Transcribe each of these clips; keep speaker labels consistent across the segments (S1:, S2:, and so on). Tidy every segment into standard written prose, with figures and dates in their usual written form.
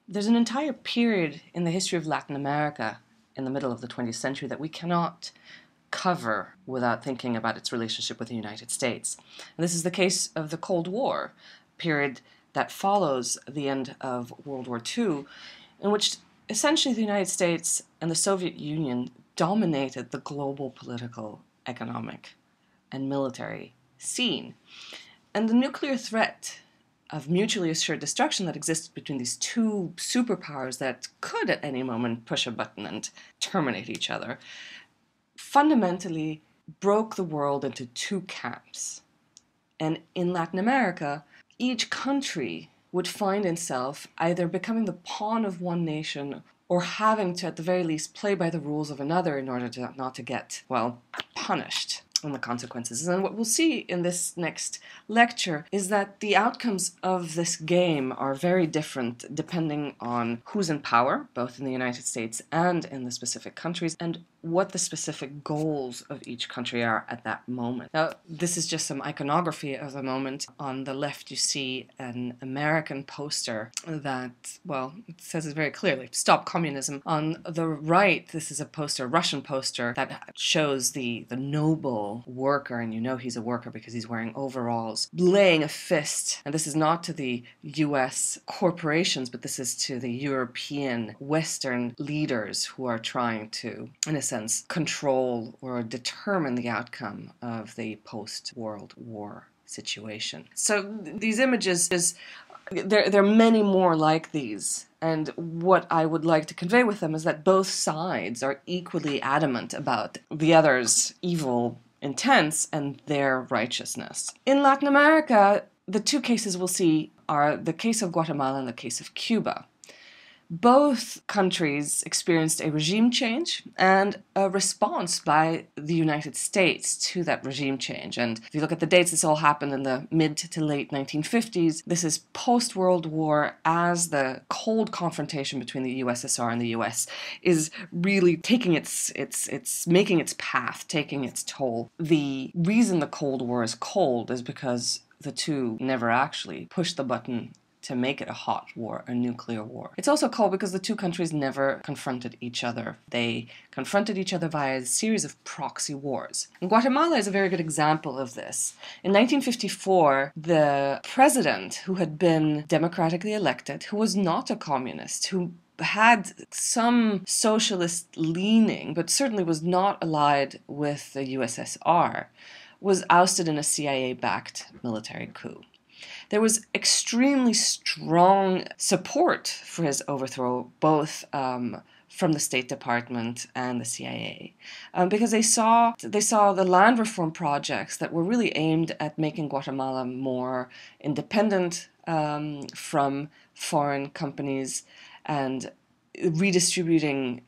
S1: There's an entire period in the history of Latin America in the middle of the 20th century that we cannot cover without thinking about its relationship with the United States. And this is the case of the Cold War, period that follows the end of World War II, in which essentially the United States and the Soviet Union dominated the global political, economic, and military scene. And the nuclear threat of mutually assured destruction that existed between these two superpowers that could at any moment push a button and terminate each other fundamentally broke the world into two camps. And in Latin America, each country would find itself either becoming the pawn of one nation or having to, at the very least, play by the rules of another in order to not to get, well, punished on the consequences. And what we'll see in this next lecture is that the outcomes of this game are very different depending on who's in power, both in the United States and in the specific countries, and what the specific goals of each country are at that moment. Now, this is just some iconography of the moment. On the left, you see an American poster that, well, it says it very clearly, "Stop Communism." On the right, this is a poster, a Russian poster, that shows the noble worker, and you know he's a worker because he's wearing overalls, laying a fist. And this is not to the US corporations, but this is to the European Western leaders who are trying to, in a sense, control or determine the outcome of the post-World War situation. So these images, there are many more like these. And what I would like to convey with them is that both sides are equally adamant about the other's evil intents and their righteousness. In Latin America, the two cases we'll see are the case of Guatemala and the case of Cuba. Both countries experienced a regime change and a response by the United States to that regime change. And if you look at the dates, this all happened in the mid to late 1950s. This is post-World War, as the cold confrontation between the USSR and the US is really taking making its path, taking its toll. The reason the Cold War is cold is because the two never actually pushed the button to make it a hot war, a nuclear war. It's also cold because the two countries never confronted each other. They confronted each other via a series of proxy wars. And Guatemala is a very good example of this. In 1954, the president, who had been democratically elected, who was not a communist, who had some socialist leaning, but certainly was not allied with the USSR, was ousted in a CIA-backed military coup. There was extremely strong support for his overthrow, both from the State Department and the CIA, because they saw the land reform projects that were really aimed at making Guatemala more independent from foreign companies and redistributing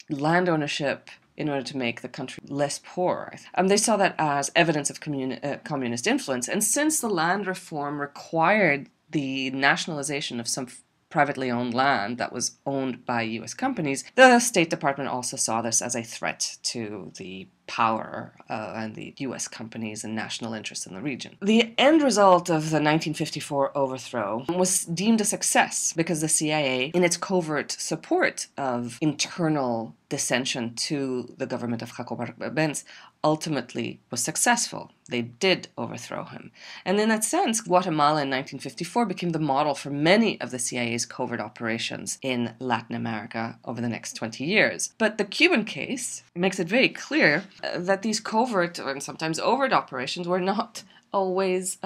S1: land ownership in order to make the country less poor. They saw that as evidence of communist influence. And since the land reform required the nationalization of some privately owned land that was owned by US companies, the State Department also saw this as a threat to the power and the US companies and national interests in the region. The end result of the 1954 overthrow was deemed a success because the CIA, in its covert support of internal dissension to the government of Jacobo Arbenz, ultimately was successful. They did overthrow him. And in that sense, Guatemala in 1954 became the model for many of the CIA's covert operations in Latin America over the next 20 years. But the Cuban case makes it very clear that these covert and sometimes overt operations were not always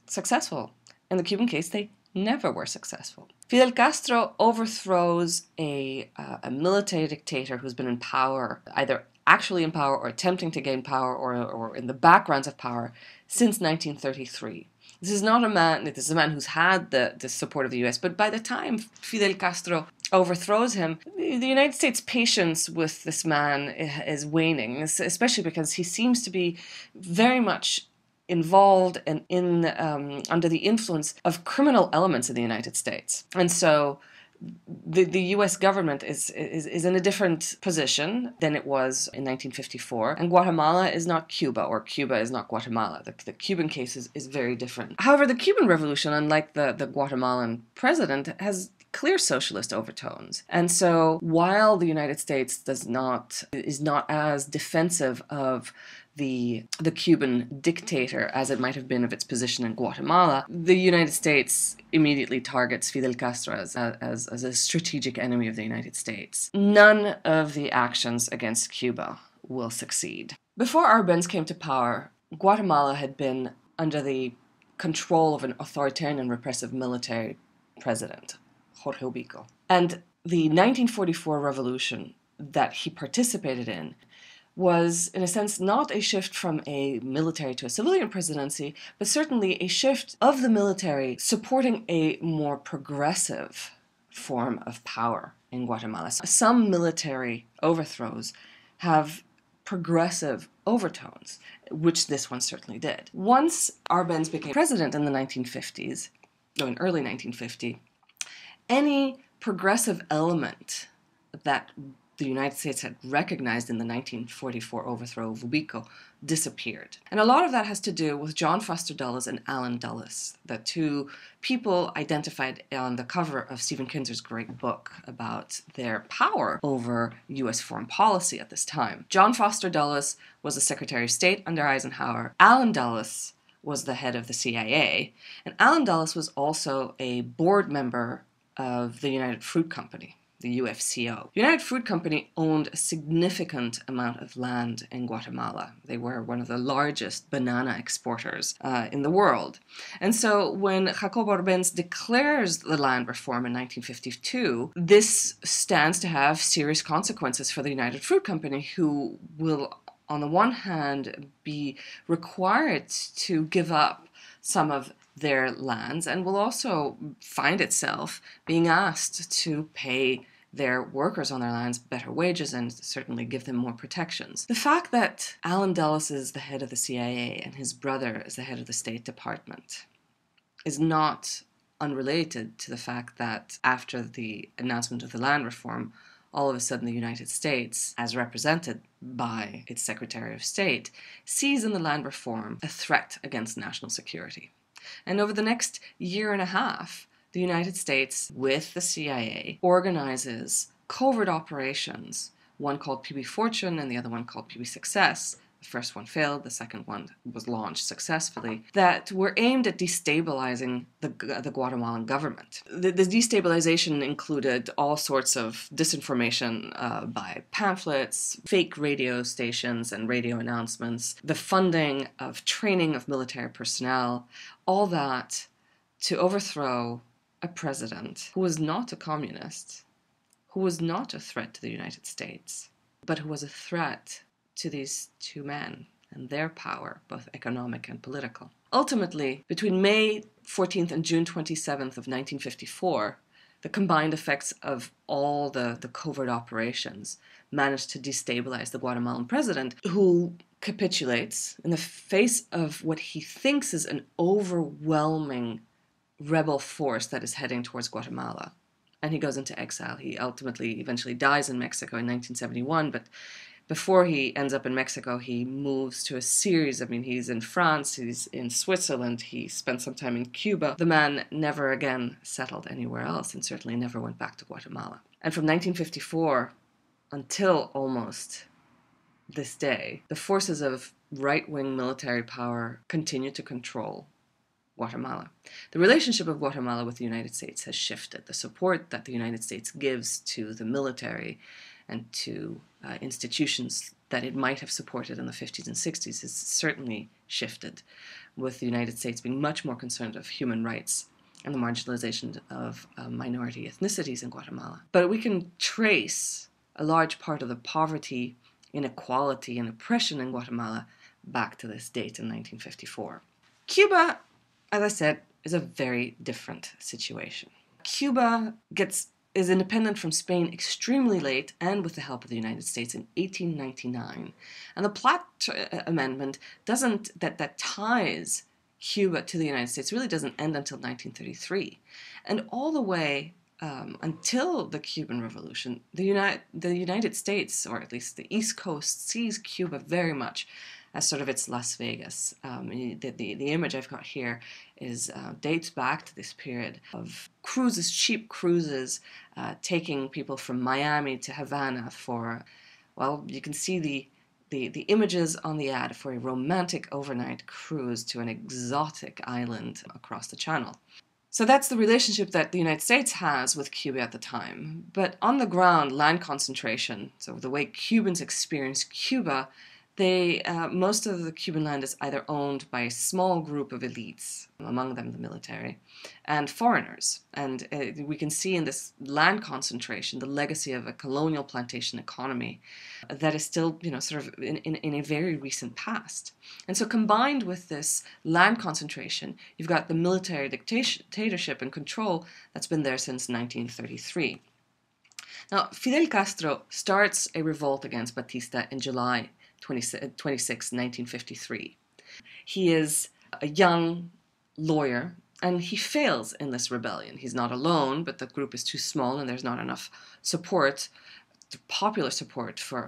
S1: successful. In the Cuban case, they never were successful. Fidel Castro overthrows a military dictator who's been in power, either actually in power or attempting to gain power or in the backgrounds of power, since 1933. This is a man who's had the support of the US, but by the time Fidel Castro overthrows him, the United States' patience with this man is waning, especially because he seems to be very much involved and under the influence of criminal elements in the United States. And so the U.S. government is in a different position than it was in 1954, and Guatemala is not Cuba, or Cuba is not Guatemala. The Cuban case is very different. However, the Cuban Revolution, unlike the Guatemalan president, has clear socialist overtones. And so while the United States is not as defensive of the Cuban dictator as it might have been of its position in Guatemala, the United States immediately targets Fidel Castro as a strategic enemy of the United States. None of the actions against Cuba will succeed. Before Arbenz came to power, Guatemala had been under the control of an authoritarian and repressive military president, Jorge Ubico. And the 1944 revolution that he participated in was, in a sense, not a shift from a military to a civilian presidency, but certainly a shift of the military supporting a more progressive form of power in Guatemala. Some military overthrows have progressive overtones, which this one certainly did. Once Arbenz became president in the 1950s, or in early 1950, any progressive element that the United States had recognized in the 1944 overthrow of Ubico disappeared. And a lot of that has to do with John Foster Dulles and Allen Dulles, the two people identified on the cover of Stephen Kinzer's great book about their power over U.S. foreign policy at this time. John Foster Dulles was the Secretary of State under Eisenhower. Allen Dulles was the head of the CIA. And Allen Dulles was also a board member of the United Fruit Company, the UFCO. United Fruit Company owned a significant amount of land in Guatemala. They were one of the largest banana exporters in the world. And so when Jacobo Arbenz declares the land reform in 1952, this stands to have serious consequences for the United Fruit Company, who will, on the one hand, be required to give up some of their lands and will also find itself being asked to pay their workers on their lands better wages and certainly give them more protections. The fact that Allen Dulles is the head of the CIA and his brother is the head of the State Department is not unrelated to the fact that after the announcement of the land reform, all of a sudden the United States, as represented by its Secretary of State, sees in the land reform a threat against national security. And over the next year and a half, the United States, with the CIA, organizes covert operations, one called PB Fortune and the other one called PB Success. The first one failed, the second one was launched successfully, that were aimed at destabilizing the Guatemalan government. The destabilization included all sorts of disinformation by pamphlets, fake radio stations and radio announcements, the funding of training of military personnel, all that to overthrow a president who was not a communist, who was not a threat to the United States, but who was a threat to these two men and their power, both economic and political. Ultimately, between May 14th and June 27th of 1954, the combined effects of all the covert operations managed to destabilize the Guatemalan president, who capitulates in the face of what he thinks is an overwhelming rebel force that is heading towards Guatemala. And he goes into exile. He eventually dies in Mexico in 1971, but before he ends up in Mexico, he moves to a series, he's in France, he's in Switzerland, he spent some time in Cuba. The man never again settled anywhere else and certainly never went back to Guatemala. And from 1954 until almost this day, the forces of right-wing military power continue to control Guatemala. The relationship of Guatemala with the United States has shifted. The support that the United States gives to the military and to institutions that it might have supported in the 50s and 60s has certainly shifted, with the United States being much more concerned of human rights and the marginalization of minority ethnicities in Guatemala. But we can trace a large part of the poverty, inequality, and oppression in Guatemala back to this date in 1954. Cuba, as I said, is a very different situation. Cuba is independent from Spain extremely late and with the help of the United States in 1899. And the Platt Amendment that ties Cuba to the United States really doesn't end until 1933. And all the way until the Cuban Revolution, the United States, or at least the East Coast, sees Cuba very much as sort of its Las Vegas. The image I've got here dates back to this period of cruises, cheap cruises, taking people from Miami to Havana for, well, you can see the images on the ad for a romantic overnight cruise to an exotic island across the channel. So that's the relationship that the United States has with Cuba at the time. But on the ground, land concentration, so the way Cubans experience Cuba, most of the Cuban land is either owned by a small group of elites, among them the military, and foreigners. And we can see in this land concentration the legacy of a colonial plantation economy that is still, sort of in a very recent past. And so combined with this land concentration, you've got the military dictatorship and control that's been there since 1933. Now, Fidel Castro starts a revolt against Batista in July 26, 1953. He is a young lawyer, and he fails in this rebellion. He's not alone, but the group is too small, and there's not enough support, popular support for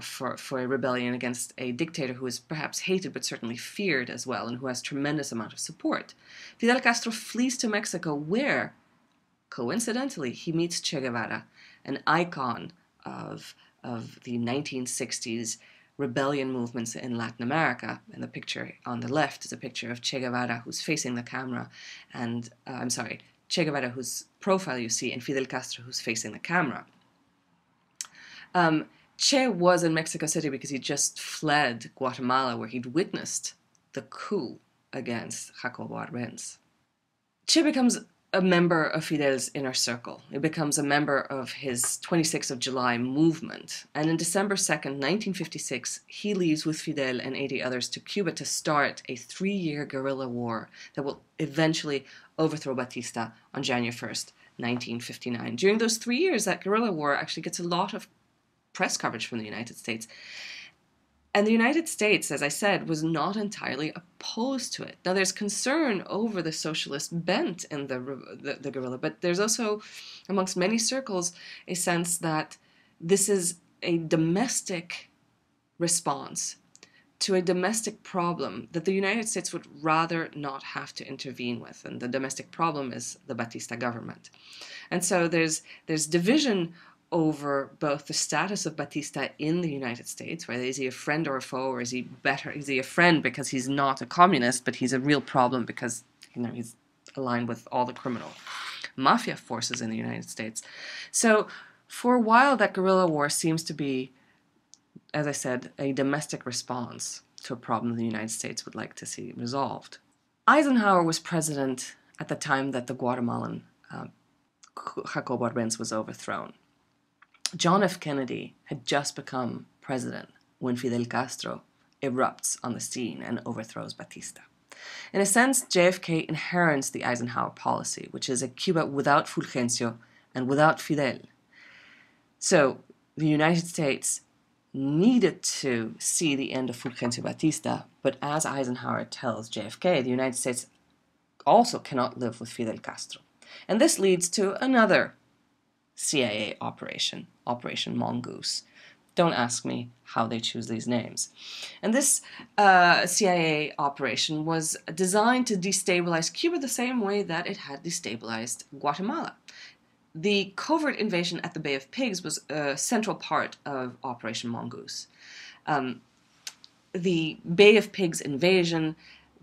S1: a rebellion against a dictator who is perhaps hated but certainly feared as well, and who has tremendous amount of support. Fidel Castro flees to Mexico, where, coincidentally, he meets Che Guevara, an icon of the 1960s rebellion movements in Latin America. And the picture on the left is a picture of Che Guevara who's facing the camera, and Che Guevara whose profile you see, and Fidel Castro who's facing the camera. Che was in Mexico City because he just fled Guatemala, where he'd witnessed the coup against Jacobo Arbenz. Che becomes a member of Fidel's inner circle. He becomes a member of his 26th of July movement. And on December 2nd, 1956, he leaves with Fidel and 80 others to Cuba to start a 3-year guerrilla war that will eventually overthrow Batista on January 1st, 1959. During those 3 years, that guerrilla war actually gets a lot of press coverage from the United States. And the United States, as I said, was not entirely opposed to it. Now, there's concern over the socialist bent in the guerrilla, but there's also, amongst many circles, a sense that this is a domestic response to a domestic problem that the United States would rather not have to intervene with. And the domestic problem is the Batista government. And so there's division over both the status of Batista in the United States, whether is he a friend or a foe, or is he a friend because he's not a communist, but he's a real problem because he's aligned with all the criminal mafia forces in the United States. So for a while, that guerrilla war seems to be, as I said, a domestic response to a problem the United States would like to see resolved. Eisenhower was president at the time that the Guatemalan Jacobo Arbenz was overthrown. John F. Kennedy had just become president when Fidel Castro erupts on the scene and overthrows Batista. In a sense, JFK inherits the Eisenhower policy, which is a Cuba without Fulgencio and without Fidel. So the United States needed to see the end of Fulgencio Batista, but as Eisenhower tells JFK, the United States also cannot live with Fidel Castro. And this leads to another CIA operation, Operation Mongoose. Don't ask me how they choose these names. And this CIA operation was designed to destabilize Cuba the same way that it had destabilized Guatemala. The covert invasion at the Bay of Pigs was a central part of Operation Mongoose. The Bay of Pigs invasion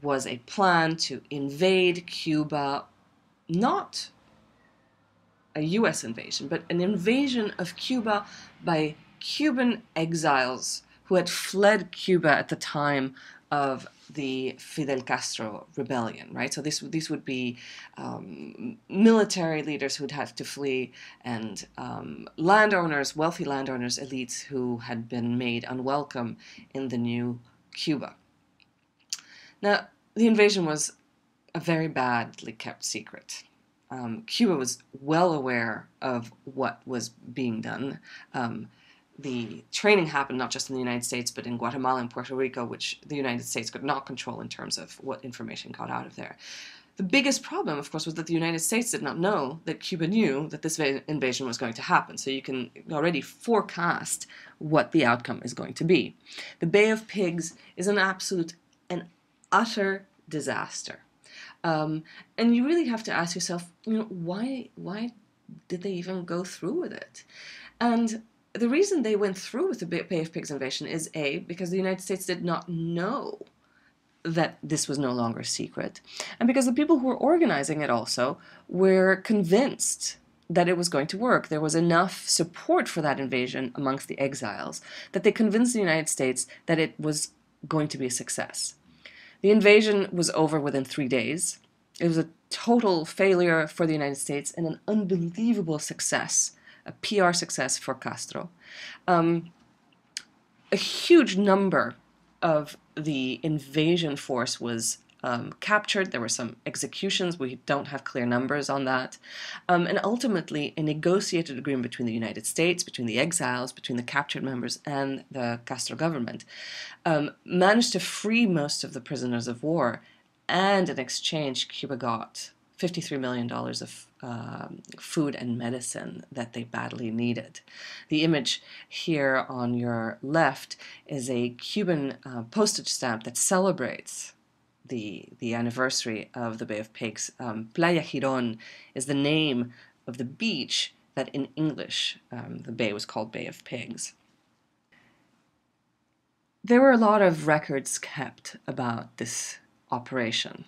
S1: was a plan to invade Cuba, not a U.S. invasion, but an invasion of Cuba by Cuban exiles who had fled Cuba at the time of the Fidel Castro rebellion, right? So these would be military leaders who'd have to flee, and landowners, wealthy landowners, elites who had been made unwelcome in the new Cuba. Now, the invasion was a very badly kept secret. Cuba was well aware of what was being done. The training happened not just in the United States, but in Guatemala and Puerto Rico, which the United States could not control in terms of what information got out of there. The biggest problem, of course, was that the United States did not know that Cuba knew that this invasion was going to happen. So you can already forecast what the outcome is going to be. The Bay of Pigs is an absolute and utter disaster. And you really have to ask yourself, why did they even go through with it? And the reason they went through with the Bay of Pigs invasion is A, because the United States did not know that this was no longer secret, and because the people who were organizing it also were convinced that it was going to work. There was enough support for that invasion amongst the exiles that they convinced the United States that it was going to be a success. The invasion was over within 3 days. It was a total failure for the United States and an unbelievable success, a PR success for Castro. A huge number of the invasion force was captured. There were some executions. We don't have clear numbers on that. And ultimately, a negotiated agreement between the United States, between the exiles, between the captured members and the Castro government managed to free most of the prisoners of war. And in exchange, Cuba got $53 million of food and medicine that they badly needed. The image here on your left is a Cuban postage stamp that celebrates the anniversary of the Bay of Pigs. Playa Girón is the name of the beach that in English the bay was called Bay of Pigs. There were a lot of records kept about this operation.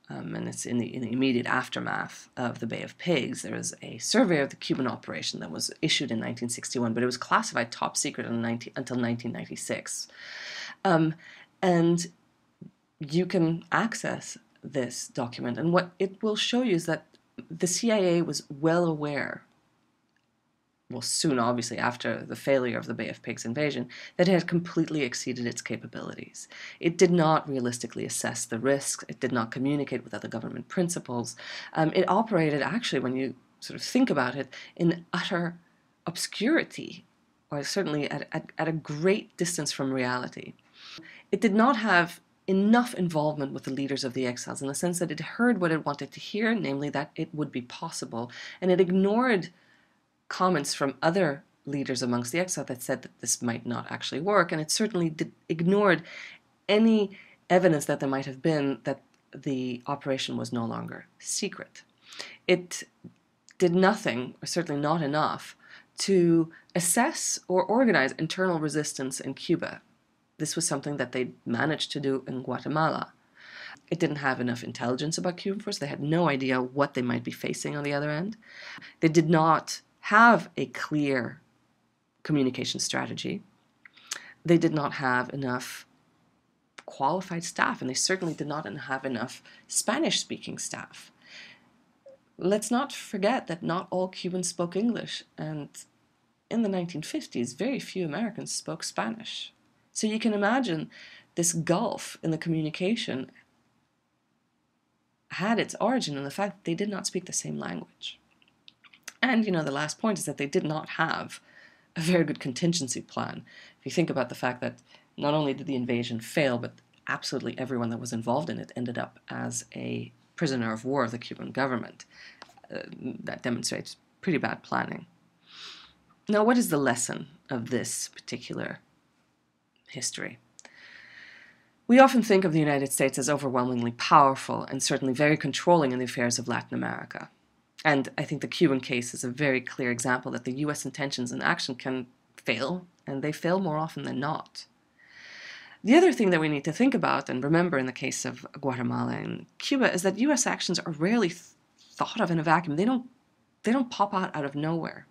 S1: And it's in the immediate aftermath of the Bay of Pigs. There was a survey of the Cuban operation that was issued in 1961, but it was classified top secret until 1996. And you can access this document, and what it will show you is that the CIA was well aware, well, soon obviously after the failure of the Bay of Pigs invasion, that it had completely exceeded its capabilities. It did not realistically assess the risks. It did not communicate with other government principals. It operated, actually, when you sort of think about it, in utter obscurity, or certainly at a great distance from reality. It did not have enough involvement with the leaders of the exiles in the sense that it heard what it wanted to hear, namely that it would be possible, and it ignored comments from other leaders amongst the exile that said that this might not actually work, and it certainly ignored any evidence that there might have been that the operation was no longer secret. It did nothing, or certainly not enough, to assess or organize internal resistance in Cuba. This was something that they managed to do in Guatemala. It didn't have enough intelligence about Cuban force. They had no idea what they might be facing on the other end. They did not have a clear communication strategy. They did not have enough qualified staff, and they certainly did not have enough Spanish-speaking staff. Let's not forget that not all Cubans spoke English, and in the 1950s, very few Americans spoke Spanish. So you can imagine this gulf in the communication had its origin in the fact that they did not speak the same language. And, the last point is that they did not have a very good contingency plan. If you think about the fact that not only did the invasion fail, but absolutely everyone that was involved in it ended up as a prisoner of war of the Cuban government. That demonstrates pretty bad planning. Now, what is the lesson of this particular history? We often think of the United States as overwhelmingly powerful and certainly very controlling in the affairs of Latin America. And I think the Cuban case is a very clear example that the U.S. intentions and action can fail, and they fail more often than not. The other thing that we need to think about and remember in the case of Guatemala and Cuba is that U.S. actions are rarely thought of in a vacuum. They don't pop out of nowhere.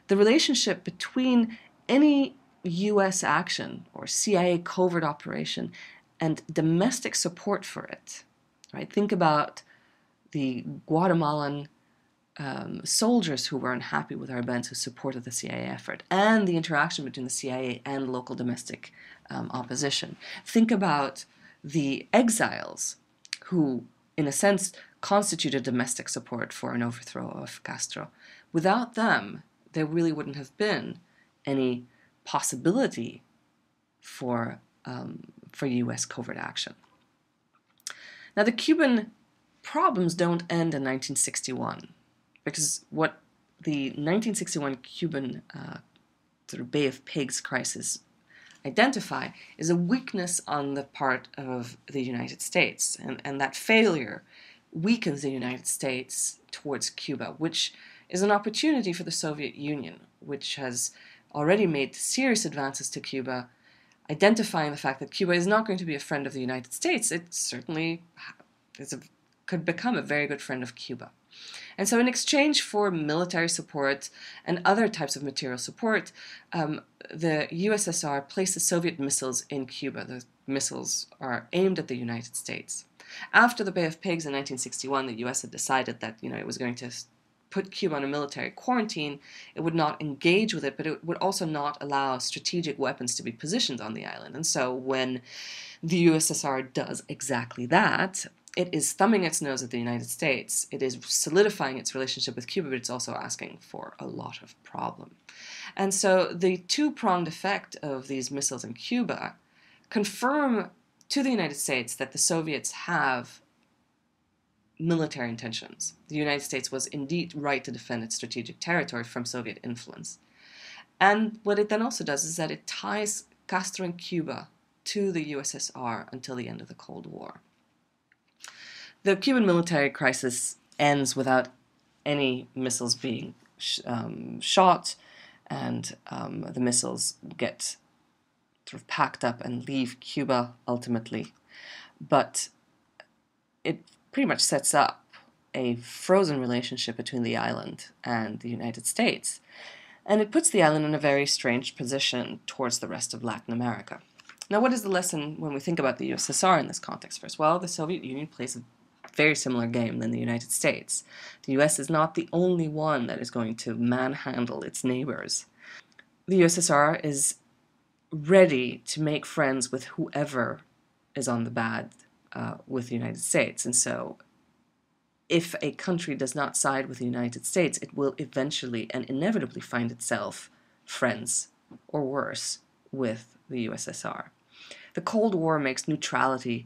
S1: The relationship between any U.S. action or CIA covert operation and domestic support for it, right? Think about the Guatemalan soldiers who were unhappy with our events who supported the CIA effort, and the interaction between the CIA and local domestic opposition. Think about the exiles who, in a sense, constituted domestic support for an overthrow of Castro. Without them, there really wouldn't have been any possibility for U.S. covert action. Now, the Cuban problems don't end in 1961, because what the 1961 Cuban sort of Bay of Pigs crisis identify is a weakness on the part of the United States, and that failure weakens the United States towards Cuba, which is an opportunity for the Soviet Union, which has already made serious advances to Cuba, identifying the fact that Cuba is not going to be a friend of the United States. It certainly could become a very good friend of Cuba. And so in exchange for military support and other types of material support, the USSR places Soviet missiles in Cuba. The missiles are aimed at the United States. After the Bay of Pigs in 1961, the US had decided that it was going to put Cuba on a military quarantine. It would not engage with it, but it would also not allow strategic weapons to be positioned on the island. And so when the USSR does exactly that, it is thumbing its nose at the United States. It is solidifying its relationship with Cuba, but it's also asking for a lot of problem. And so the two-pronged effect of these missiles in Cuba confirm to the United States that the Soviets have military intentions. The United States was indeed right to defend its strategic territory from Soviet influence. And what it then also does is that it ties Castro and Cuba to the USSR until the end of the Cold War. The Cuban military crisis ends without any missiles being shot, and the missiles get sort of packed up and leave Cuba ultimately. But it pretty much sets up a frozen relationship between the island and the United States. And it puts the island in a very strange position towards the rest of Latin America. Now, what is the lesson when we think about the USSR in this context first? Well, the Soviet Union plays a very similar game than the United States. The US is not the only one that is going to manhandle its neighbors. The USSR is ready to make friends with whoever is on the bad with the United States. And so if a country does not side with the United States, it will eventually and inevitably find itself friends, or worse, with the USSR. The Cold War makes neutrality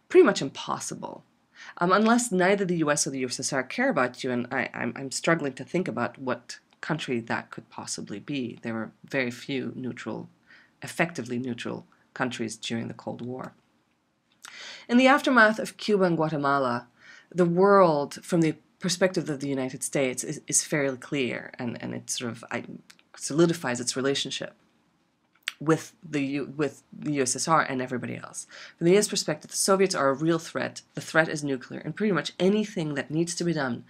S1: pretty much impossible. Unless neither the US or the USSR care about you, and I'm struggling to think about what country that could possibly be. There were very few effectively neutral countries during the Cold War. In the aftermath of Cuba and Guatemala, the world, from the perspective of the United States, is fairly clear, and it sort of solidifies its relationship with the USSR and everybody else. From the US perspective, the Soviets are a real threat. The threat is nuclear, and pretty much anything that needs to be done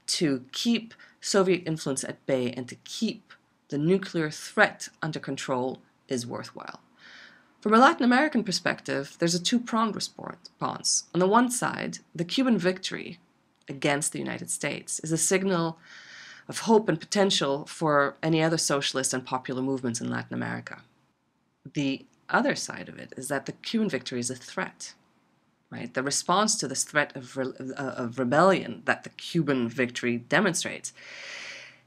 S1: to keep Soviet influence at bay and to keep the nuclear threat under control is worthwhile. From a Latin American perspective, there's a two-pronged response. On the one side, the Cuban victory against the United States is a signal of hope and potential for any other socialist and popular movements in Latin America. The other side of it is that the Cuban victory is a threat, right? The response to this threat of rebellion that the Cuban victory demonstrates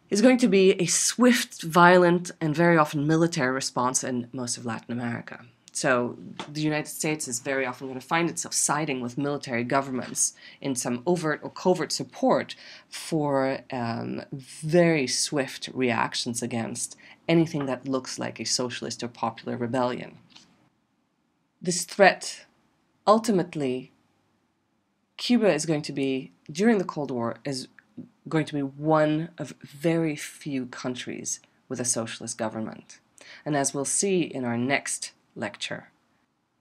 S1: is going to be a swift, violent, and very often military response in most of Latin America. So the United States is very often going to find itself siding with military governments in some overt or covert support for very swift reactions against anything that looks like a socialist or popular rebellion. This threat, ultimately, Cuba is going to be, during the Cold War, is going to be one of very few countries with a socialist government. And as we'll see in our next lecture,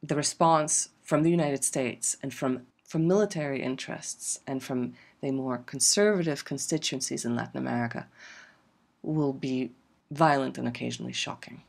S1: the response from the United States and from military interests and from the more conservative constituencies in Latin America will be violent and occasionally shocking.